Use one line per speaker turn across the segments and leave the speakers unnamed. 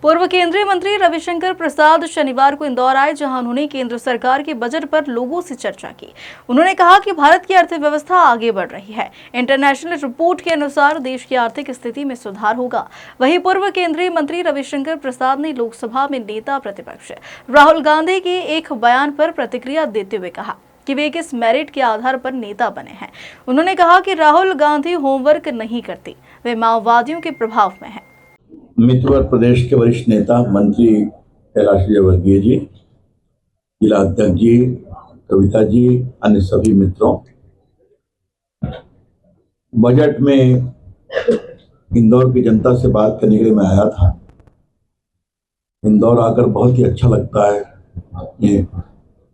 पूर्व केंद्रीय मंत्री रविशंकर प्रसाद शनिवार को इंदौर आए, जहां उन्होंने केंद्र सरकार के बजट पर लोगों से चर्चा की। उन्होंने कहा कि भारत की अर्थव्यवस्था आगे बढ़ रही है। इंटरनेशनल रिपोर्ट के अनुसार देश की आर्थिक स्थिति में सुधार होगा। वहीं पूर्व केंद्रीय मंत्री रविशंकर प्रसाद ने लोकसभा में नेता प्रतिपक्ष राहुल गांधी के एक बयान पर प्रतिक्रिया देते हुए कहा कि वे किस मेरिट के आधार पर नेता बने हैं। उन्होंने कहा कि राहुल गांधी होमवर्क नहीं करती, वे माओवादियों के प्रभाव में हैं।
मित्र प्रदेश के वरिष्ठ नेता मंत्री कैलाश विजयवर्गीय जी, जिला अध्यक्ष जी, कविता जी, अन्य सभी मित्रों, बजट में इंदौर की जनता से बात करने के लिए मैं आया था। इंदौर आकर बहुत ही अच्छा लगता है। अपने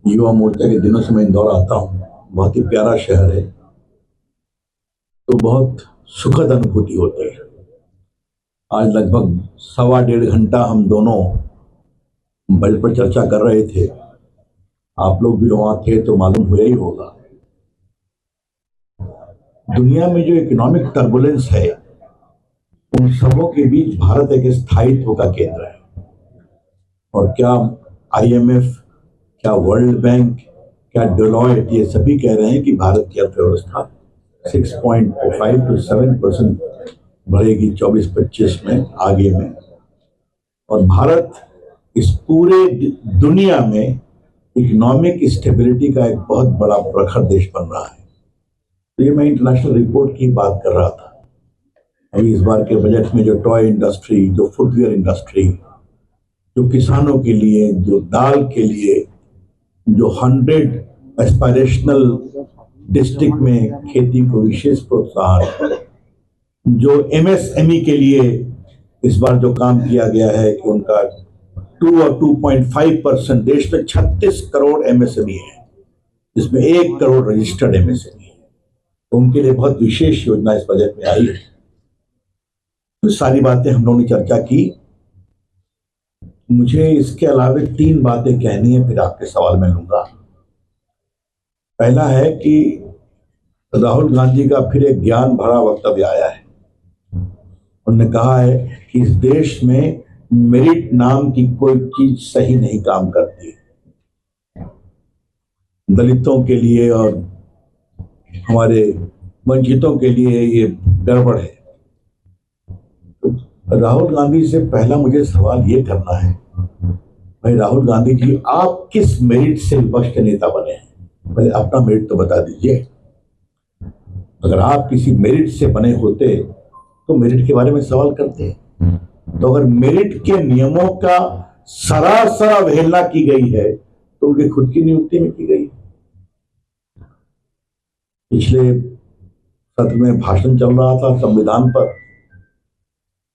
युवा मोर्चा के दिनों से मैं इंदौर आता हूँ। बहुत ही प्यारा शहर है, तो बहुत सुखद अनुभूति होती है। आज लगभग 1.25 घंटा हम दोनों बजट पर चर्चा कर रहे थे। आप लोग भी वहां थे तो मालूम हुआ ही होगा। दुनिया में जो इकोनॉमिक टर्बुलेंस है, उन सबों के बीच भारत एक स्थायित्व का केंद्र है। और क्या IMF, क्या वर्ल्ड बैंक, क्या डेलॉयट, ये सभी कह रहे हैं कि भारत की अर्थव्यवस्था 6.5 to 7% बढ़ेगी 24-25 में, आगे में। और भारत इस पूरे दुनिया में इकोनॉमिक स्टेबिलिटी का एक बहुत बड़ा प्रखर देश बन रहा है। तो ये मैं इंटरनेशनल रिपोर्ट की बात कर रहा था। अभी इस बार के बजट में जो टॉय इंडस्ट्री, जो फुटवेयर इंडस्ट्री, जो किसानों के लिए, जो दाल के लिए, जो 100 एस्पायरेशनल डिस्ट्रिक्ट में खेती को विशेष प्रोत्साहन, जो MSME के लिए इस बार जो काम किया गया है कि उनका 2 और 2.5%, देश में 36 करोड़ MSME है, जिसमें 1 करोड़ रजिस्टर्ड MSME है, तो उनके लिए बहुत विशेष योजना इस बजट में आई है। तो सारी बातें हम लोगों ने चर्चा की। मुझे इसके अलावा 3 बातें कहनी है, फिर आपके सवाल में लूंगा। पहला है कि राहुल गांधी का फिर एक ज्ञान भरा वक्तव्य आया है। उन्होंने कहा है कि इस देश में मेरिट नाम की कोई चीज सही नहीं काम करती। दलितों के लिए और हमारे वंचितों के लिए ये गड़बड़ है। तो राहुल गांधी से पहला मुझे सवाल ये करना है, भाई राहुल गांधी जी, आप किस मेरिट से विपक्ष के नेता बने हैं? पहले अपना मेरिट तो बता दीजिए। अगर आप किसी मेरिट से बने होते तो मेरिट के बारे में सवाल करते। तो अगर मेरिट के नियमों का सरासर अवहेलना की गई है तो उनकी खुद की नियुक्ति में की गई। पिछले सत्र में भाषण चल रहा था संविधान पर,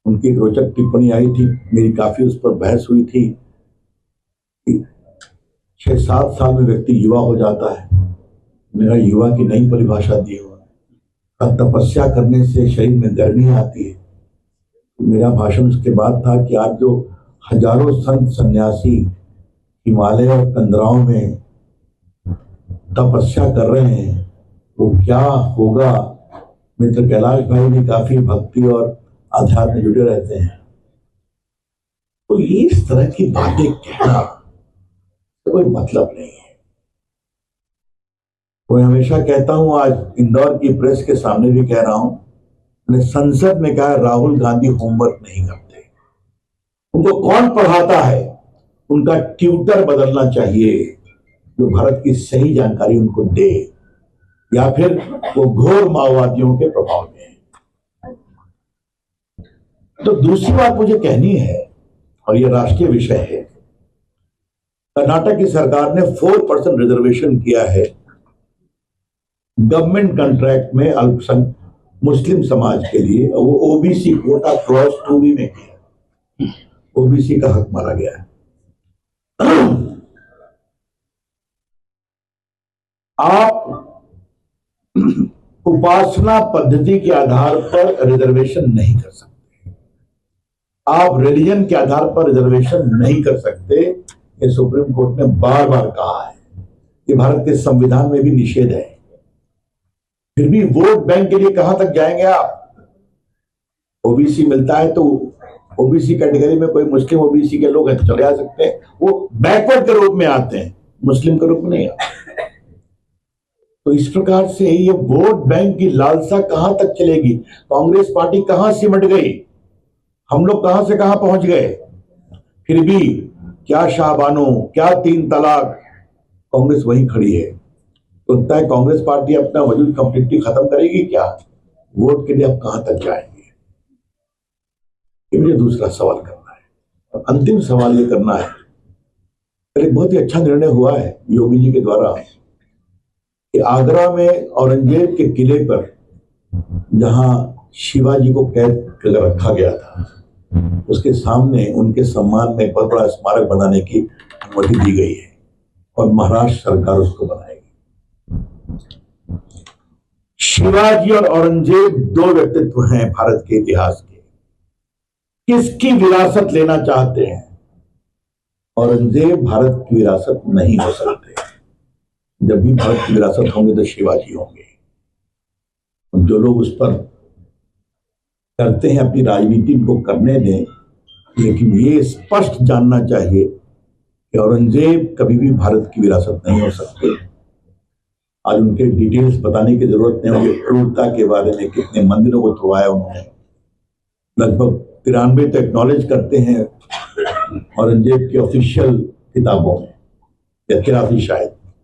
उनकी एक रोचक टिप्पणी आई थी, मेरी काफी उस पर बहस हुई थी। 6-7 साल में व्यक्ति युवा हो जाता है। मेरा युवा की नई परिभाषा दी हो, तपस्या करने से शरीर में गर्मी आती है। मेरा भाषण उसके बाद था कि आज जो हजारों संत सन्यासी हिमालय और तंद्राओं में तपस्या कर रहे हैं, वो क्या होगा। मित्र कैलाश भाई भी काफी भक्ति और आध्यात्म में जुड़े रहते हैं। तो ये इस तरह की बातें कहना तो कोई मतलब नहीं है। मैं हमेशा कहता हूं, आज इंदौर की प्रेस के सामने भी कह रहा हूं, मैंने संसद में कहा राहुल गांधी होमवर्क नहीं करते। उनको कौन पढ़ाता है? उनका ट्यूटर बदलना चाहिए, जो भारत की सही जानकारी उनको दे, या फिर वो घोर माओवादियों के प्रभाव में है। तो दूसरी बात मुझे कहनी है, और ये राष्ट्रीय विषय है। कर्नाटक की सरकार ने 4% रिजर्वेशन किया है गवर्नमेंट कॉन्ट्रैक्ट में अल्पसंख्यक मुस्लिम समाज के लिए। वो OBC कोटा क्लॉज 2B में किया। OBC का हक मारा गया है। आप उपासना पद्धति के आधार पर रिजर्वेशन नहीं कर सकते। आप रिलीजन के आधार पर रिजर्वेशन नहीं कर सकते। ये सुप्रीम कोर्ट ने बार बार कहा है। ये भारत के संविधान में भी निषेध है। फिर भी वोट बैंक के लिए कहां तक जाएंगे आप? OBC मिलता है तो ओबीसी कैटेगरी में कोई मुस्लिम ओबीसी के लोग हैं तो चले आ सकते हैं, वो बैकवर्ड के रूप में आते हैं, मुस्लिम के रूप में नहीं आते। तो इस प्रकार से ये वोट बैंक की लालसा कहां तक चलेगी? कांग्रेस पार्टी कहां सिमट गई, हम लोग कहां से कहां पहुंच गए। फिर भी क्या शाहबानो, क्या 3 तलाक, कांग्रेस वहीं खड़ी है। तो लगता है कांग्रेस पार्टी अपना वजूद कंप्लीटली खत्म करेगी क्या? वोट के लिए अब कहां तक जाएंगे, ये मुझे दूसरा सवाल करना है। और अंतिम सवाल ये करना है, एक बहुत ही अच्छा निर्णय हुआ है योगी जी के द्वारा कि आगरा में औरंगजेब के किले पर जहां शिवाजी को कैद कर रखा गया था, उसके सामने उनके सम्मान में एक बहुत बड़ा स्मारक बनाने की अनुमति दी गई है और महाराष्ट्र सरकार उसको बनाएगी। शिवाजी और औरंगजेब 2 व्यक्तित्व हैं भारत के इतिहास के। किसकी विरासत लेना चाहते हैं? औरंगजेब भारत की विरासत नहीं हो सकते। जब भी भारत की विरासत होंगे तो शिवाजी होंगे। जो लोग उस पर करते हैं अपनी राजनीति को करने दें, लेकिन ये स्पष्ट जानना चाहिए कि औरंगजेब कभी भी भारत की विरासत नहीं हो सकते। आज उनके डिटेल्स बताने की जरूरत नहीं होगी, क्रूरता के बारे में, कितने मंदिरों को तोड़वाया उन्होंने, लगभग 93 तो एक्नॉलेज करते हैं औरंगजेब के ऑफिशियल किताबों में, या 83 शायद।